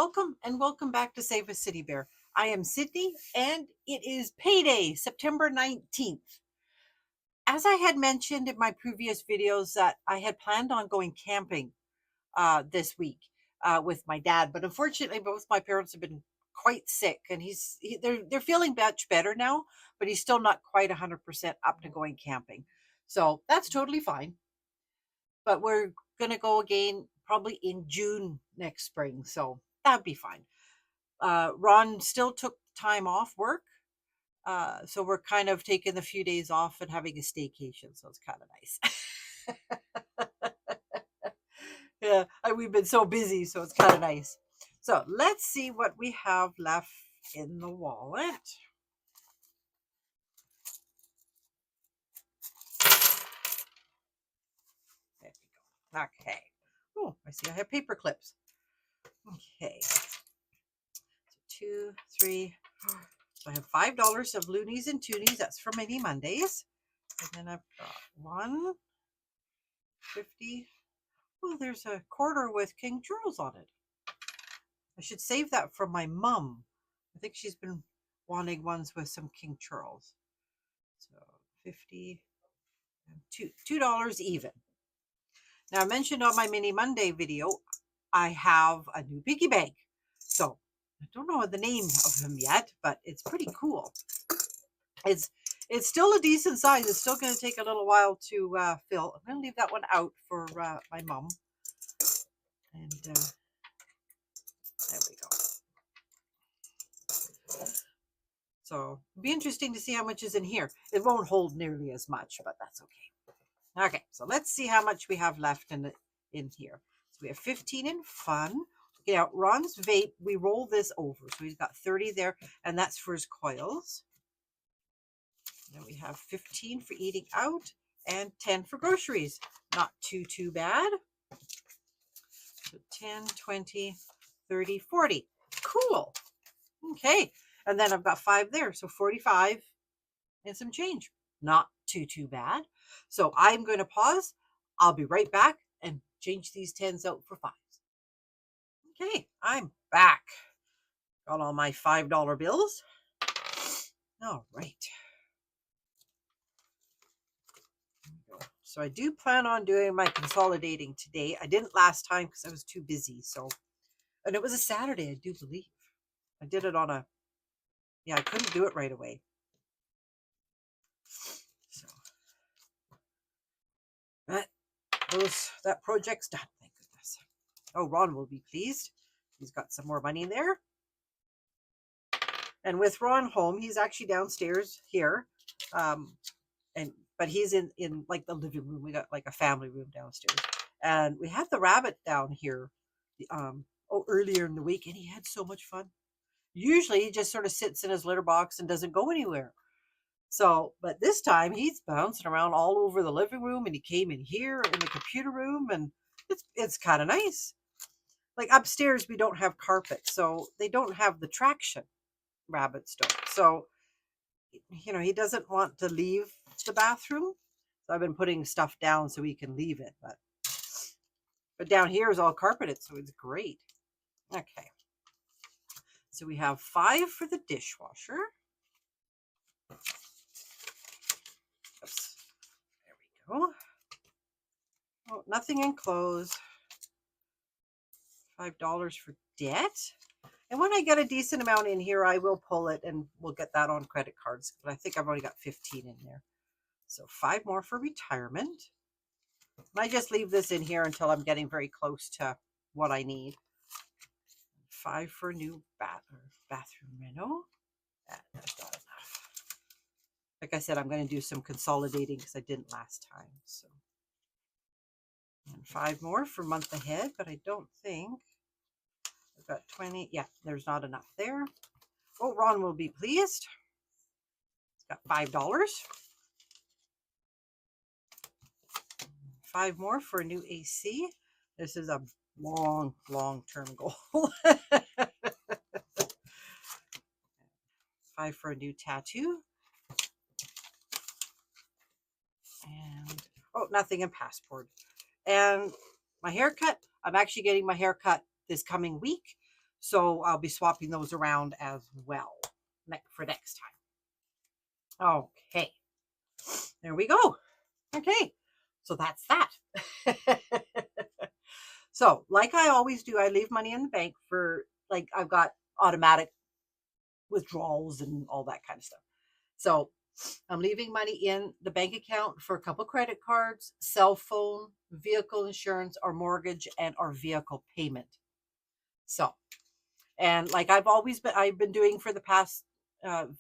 Welcome and welcome back to Save a City Bear. I am Sydney and it is payday, September 19th. As I had mentioned in my previous videos that I had planned on going camping this week with my dad, but unfortunately both my parents have been quite sick and they're feeling much better now, but he's still not quite 100% up to going camping. So that's totally fine. But we're going to go again probably in June next spring. So that'd be fine. Ron still took time off work. So we're kind of taking a few days off and having a staycation. So it's kind of nice. Yeah, we've been so busy. So it's kind of nice. So let's see what we have left in the wallet. There we go. Okay. Oh, I see I have paper clips. Okay. So 2, 3, 4. So I have $5 of loonies and toonies. That's for Mini Mondays. And then I've got 150. Oh, there's a quarter with King Charles on it. I should save that for my mom. I think she's been wanting ones with some King Charles. So 50 and $2 even. Now I mentioned on my Mini Monday video, I have a new piggy bank. So I don't know the name of him yet, but it's pretty cool. It's still a decent size. It's still going to take a little while to fill. I'm going to leave that one out for my mom. And there we go. So it'll be interesting to see how much is in here. It won't hold nearly as much, but that's okay. Okay, so let's see how much we have left in here. So we have 15 in fun. Okay, now Ron's vape, we roll this over. So he's got 30 there, and that's for his coils. Then we have 15 for eating out and 10 for groceries. Not too bad. So 10, 20, 30, 40. Cool. Okay. And then I've got 5 there. So 45 and some change. Not too bad. So I'm going to pause. I'll be right back and change these 10s out for 5s. Okay. I'm back. Got all my $5 bills. All right. So I do plan on doing my consolidating today. I didn't last time because I was too busy. So, and it was a Saturday, I do believe. I did it on I couldn't do it right away. So that project's done. Thank goodness. Oh, Ron will be pleased. He's got some more money there. And with Ron home, he's actually downstairs here. But he's in like the living room. We got like a family room downstairs. And we had the rabbit down here earlier in the week, and he had so much fun. Usually he just sort of sits in his litter box and doesn't go anywhere. So, but this time he's bouncing around all over the living room, and he came in here in the computer room, and it's kind of nice. Like upstairs, we don't have carpet, so they don't have the traction. Rabbits don't. So, he doesn't want to leave the bathroom. So I've been putting stuff down so he can leave it. But down here is all carpeted, so it's great. Okay. So we have 5 for the dishwasher. Oops. There we go. Oh, nothing in clothes. $5 for debt. And when I get a decent amount in here, I will pull it and we'll get that on credit cards. But I think I've only got 15 in there. So 5 more for retirement. And I just leave this in here until I'm getting very close to what I need. 5 for a new bathroom reno. That's not enough. Like I said, I'm going to do some consolidating because I didn't last time. So, and 5 more for month ahead, but I don't think I've got 20. Yeah, there's not enough there. Oh, Ron will be pleased. It's got $5. 5 more for a new AC. This is a long-term goal. 5 for a new tattoo. And, nothing in passport. And my haircut, I'm actually getting my haircut this coming week. So I'll be swapping those around as well for next time. Okay, there we go. Okay, so that's that. So like I always do, I leave money in the bank for, like, I've got automatic withdrawals and all that kind of stuff. So I'm leaving money in the bank account for a couple credit cards, cell phone, vehicle insurance, or mortgage, and our vehicle payment. So, and like I've been doing for the past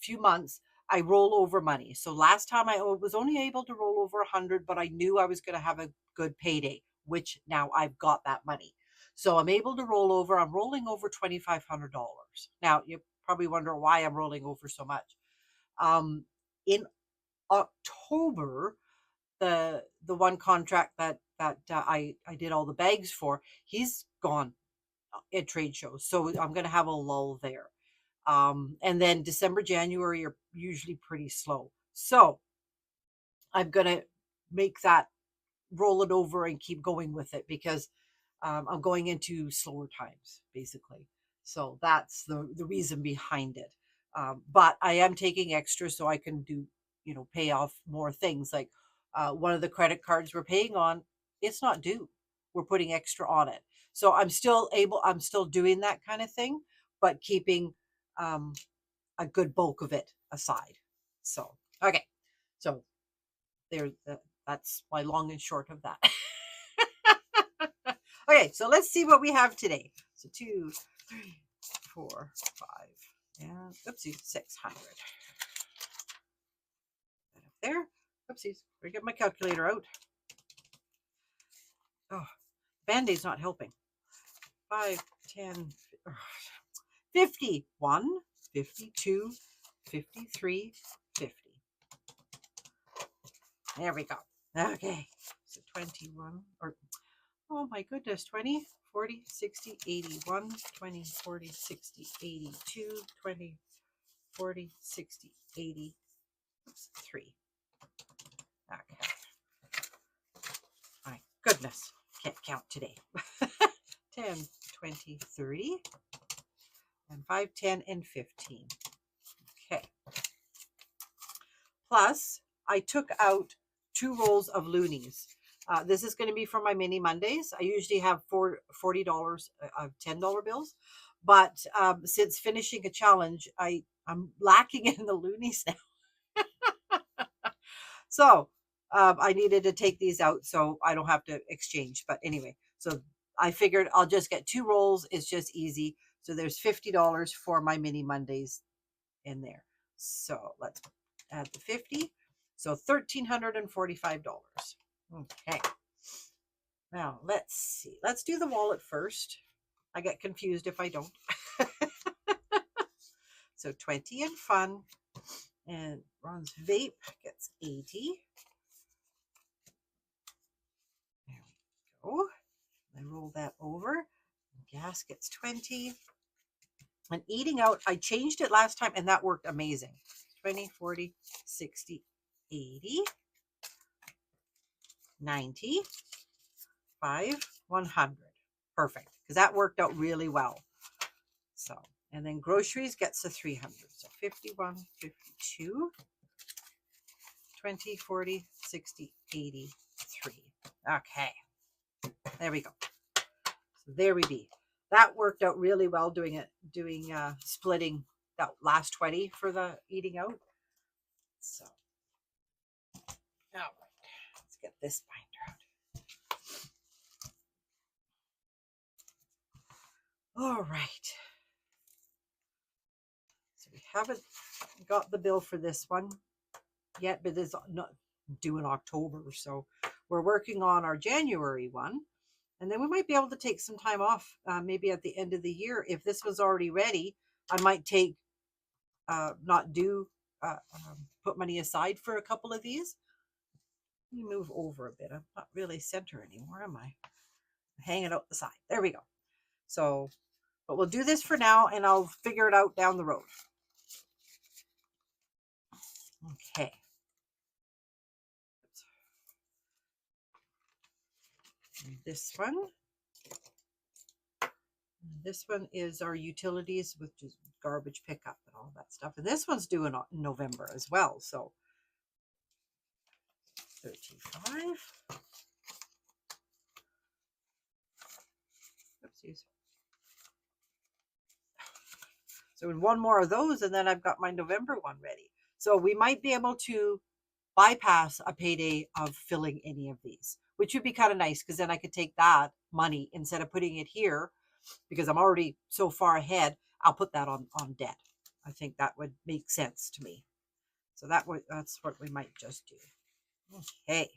few months, I roll over money. So last time I was only able to roll over 100, but I knew I was going to have a good payday, which now I've got that money. So I'm able to roll over. I'm rolling over $2,500. Now you probably wonder why I'm rolling over so much. In October, the one contract that I did all the bags for, he's gone at trade shows, so I'm going to have a lull there. And then December, January are usually pretty slow, so I'm going to make that, roll it over and keep going with it, because I'm going into slower times, basically. So that's the reason behind it. But I am taking extra so I can do, pay off more things. Like one of the credit cards we're paying on, it's not due. We're putting extra on it. So I'm still doing that kind of thing, but keeping a good bulk of it aside. So, okay. So that's my long and short of that. Okay, so let's see what we have today. So 2, 3, 4, 5, and oopsies, 600. That up there. Oopsies, I get my calculator out. Oh, Band-Aid's not helping. 5, 10, 51, 52, 53, 50. There we go. Okay, so 21, or oh my goodness, 20, 40, 60, 81, 20, 40, 60, 82, 20, 40, 60, 80, 3. Okay. My goodness, can't count today. 10, 20, 30, and 5, 10, and 15. Okay. Plus, I took out 2 rolls of loonies. This is going to be for my mini Mondays. I usually have $40 of $10 bills. But since finishing a challenge, I'm lacking in the loonies now. So I needed to take these out so I don't have to exchange. But anyway, so I figured I'll just get 2 rolls. It's just easy. So there's $50 for my mini Mondays in there. So let's add the 50. So $1,345. Okay. Now let's see. Let's do the wallet first. I get confused if I don't. So 20 in fun. And Ron's vape gets 80. There we go. I roll that over. Gas gets 20. And eating out, I changed it last time and that worked amazing. 20, 40, 60, 80, 90, 5, 100. Perfect. Because that worked out really well. So, and then groceries gets to 300. So 51, 52, 20, 40, 60, 83. Okay. There we go. So there we be. That worked out really well doing splitting that last 20 for the eating out. So, all right, let's get this binder out. All right. So we haven't got the bill for this one yet, but it's not due in October. So we're working on our January one. And then we might be able to take some time off, maybe at the end of the year. If this was already ready, I might take, not do, put money aside for a couple of these. Let me move over a bit. I'm not really center anymore, am I? I'm hanging out the side. There we go. So, but we'll do this for now, and I'll figure it out down the road. Okay. And this one. And This one is our utilities, which is garbage pickup and all that stuff. And this one's due in November as well. So 35. Oopsies. So in one more of those, and then I've got my November one ready. So we might be able to bypass a payday of filling any of these, which would be kind of nice because then I could take that money instead of putting it here because I'm already so far ahead. I'll put that on debt. I think that would make sense to me. So that's what we might just do. Okay.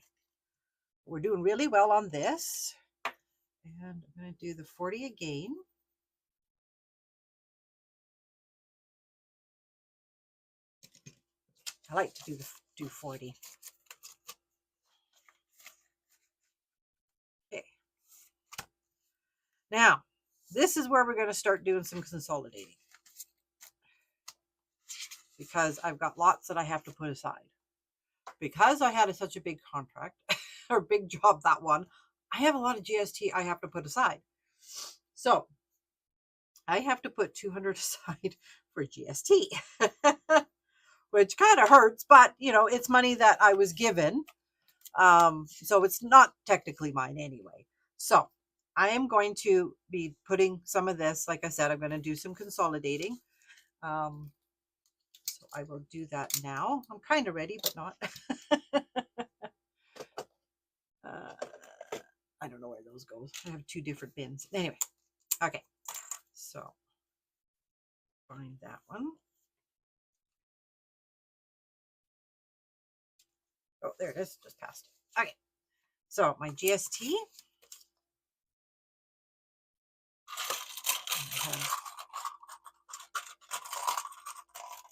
We're doing really well on this. And I'm going to do the 40 again. I like to do 40. Okay. Now, this is where we're going to start doing some consolidating because I've got lots that I have to put aside. Because I had such a big contract or big job, that one, I have a lot of GST I have to put aside. So I have to put 200 aside for GST, which kind of hurts, but you know, it's money that I was given. So it's not technically mine anyway. So I am going to be putting some of this, like I said, I'm going to do some consolidating. So I will do that now. I'm kind of ready, but not. I don't know where those goes. I have two different bins. Anyway, okay. So find that one. Oh, there it is. Just passed. Okay. So my GST.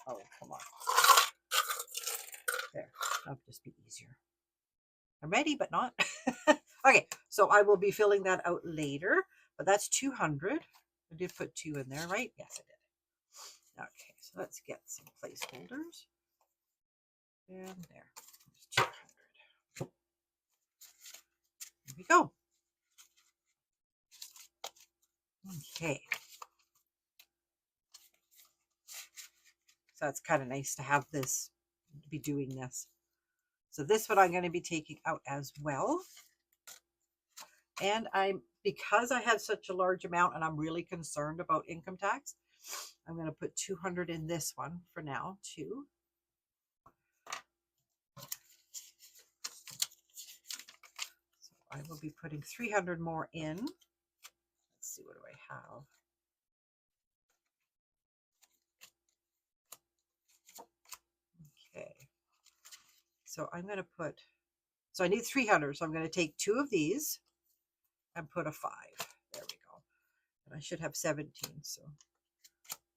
Oh, come on. There. That'll just be easier. I'm ready, but not. Okay. So I will be filling that out later, but that's 200. I did put 2 in there, right? Yes, I did. Okay. So let's get some placeholders. And there. There's 200. Here we go. Okay. So it's kind of nice to have this, be doing this. So this one I'm going to be taking out as well. And because I had such a large amount and I'm really concerned about income tax, I'm going to put 200 in this one for now too. So I will be putting 300 more in. Let's see, what do I have? Okay. So I'm going to put, so I need 300. So I'm going to take 2 of these and put a 5. There we go. And I should have 17. So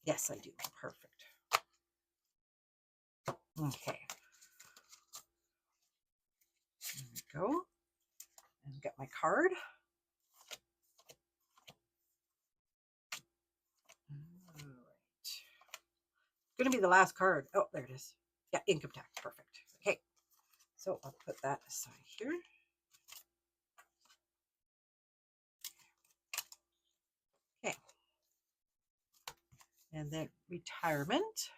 yes, I do. Perfect. Okay. There we go. And get my card. All right. Going to be the last card. Oh, there it is. Yeah, income tax. Perfect. Okay. So I'll put that aside here. Okay. And then retirement.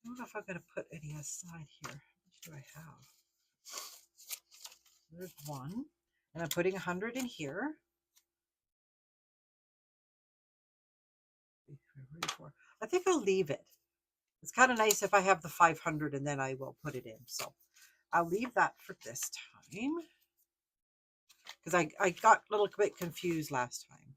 I don't know if I'm going to put any aside here. What do I have? There's 1. And I'm putting 100 in here. 3, 4. I think I'll leave it. It's kind of nice if I have the 500 and then I will put it in. So I'll leave that for this time. Because I got a little bit confused last time.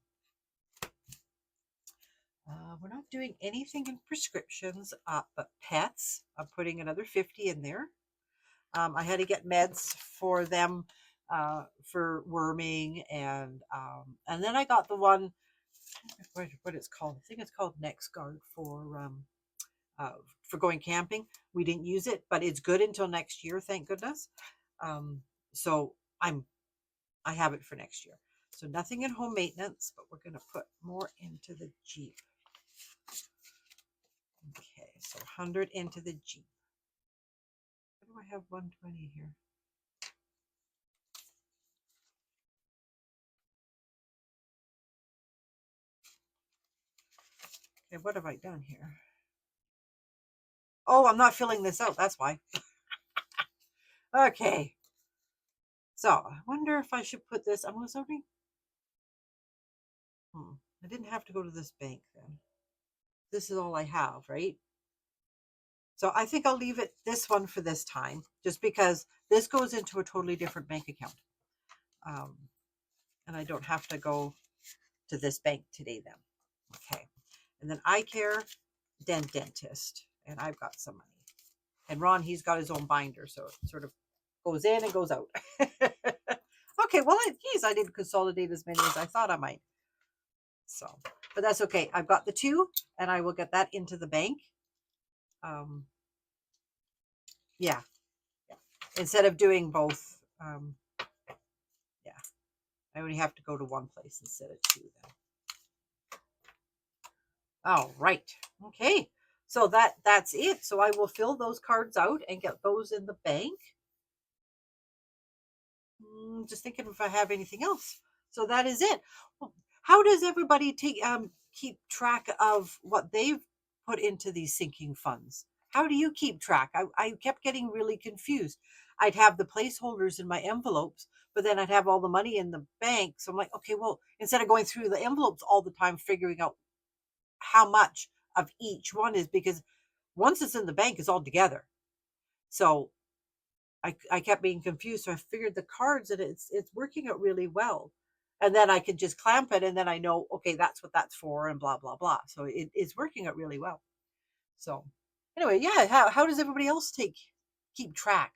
We're not doing anything in prescriptions, but pets. I'm putting another 50 in there. I had to get meds for them for worming, and then I got the one, what it's called. I think it's called NexGuard for going camping. We didn't use it, but it's good until next year, thank goodness. So I have it for next year. So nothing in home maintenance, but we're going to put more into the Jeep. Okay, so 100 into the Jeep. Why do I have 120 here? Okay, what have I done here? Oh, I'm not filling this out. That's why. Okay. So I wonder if I should put this. I'm sorry. I didn't have to go to this bank then. This is all I have, right? So I think I'll leave it this one for this time, just because this goes into a totally different bank account. And I don't have to go to this bank today then. Okay. And then eye care, dentist. And I've got some money. And Ron, he's got his own binder, so it sort of goes in and goes out. Okay, well, geez, I didn't consolidate as many as I thought I might. So, but that's okay. I've got the two, and I will get that into the bank. Yeah. Instead of doing both. Yeah. I only have to go to one place instead of two then. All right. Okay. So that's it. So I will fill those cards out and get those in the bank. Just thinking if I have anything else. So that is it. How does everybody keep track of what they've put into these sinking funds? How do you keep track? I kept getting really confused. I'd have the placeholders in my envelopes, but then I'd have all the money in the bank. So I'm like, okay, well, instead of going through the envelopes all the time, figuring out how much of each one is, because once it's in the bank, it's all together. So I kept being confused. So I figured the cards, and it's working out really well. And then I could just clamp it, and then I know, okay, that's what that's for, and blah, blah, blah. So it's working out really well. So anyway, yeah, how does everybody else keep track?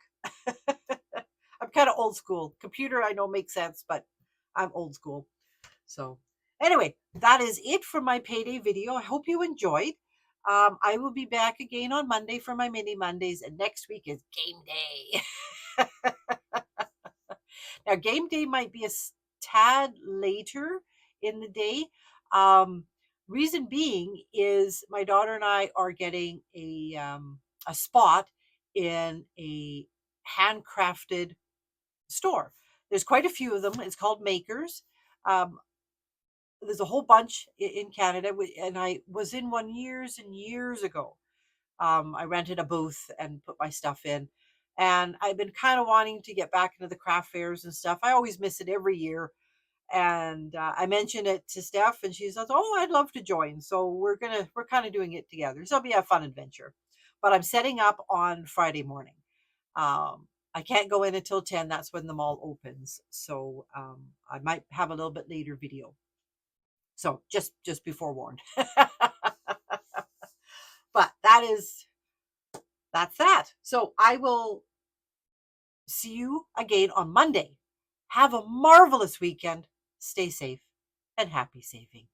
I'm kind of old school. Computer, I know, makes sense, but I'm old school. So anyway, that is it for my payday video. I hope you enjoyed. I will be back again on Monday for my mini Mondays, and next week is game day. Now, game day might be a tad later in the day. Reason being is my daughter and I are getting a spot in a handcrafted store. There's quite a few of them. It's called Makers. There's a whole bunch in Canada, and I was in one years and years ago. I rented a booth and put my stuff in, and I've been kind of wanting to get back into the craft fairs and stuff. I always miss it every year, and I mentioned it to Steph, and she says, "Oh, I'd love to join." So we're kind of doing it together. So it'll be a fun adventure. But I'm setting up on Friday morning. I can't go in until 10. That's when the mall opens. So I might have a little bit later video. So just be forewarned. But that's that. So I will see you again on Monday. Have a marvelous weekend. Stay safe and happy saving.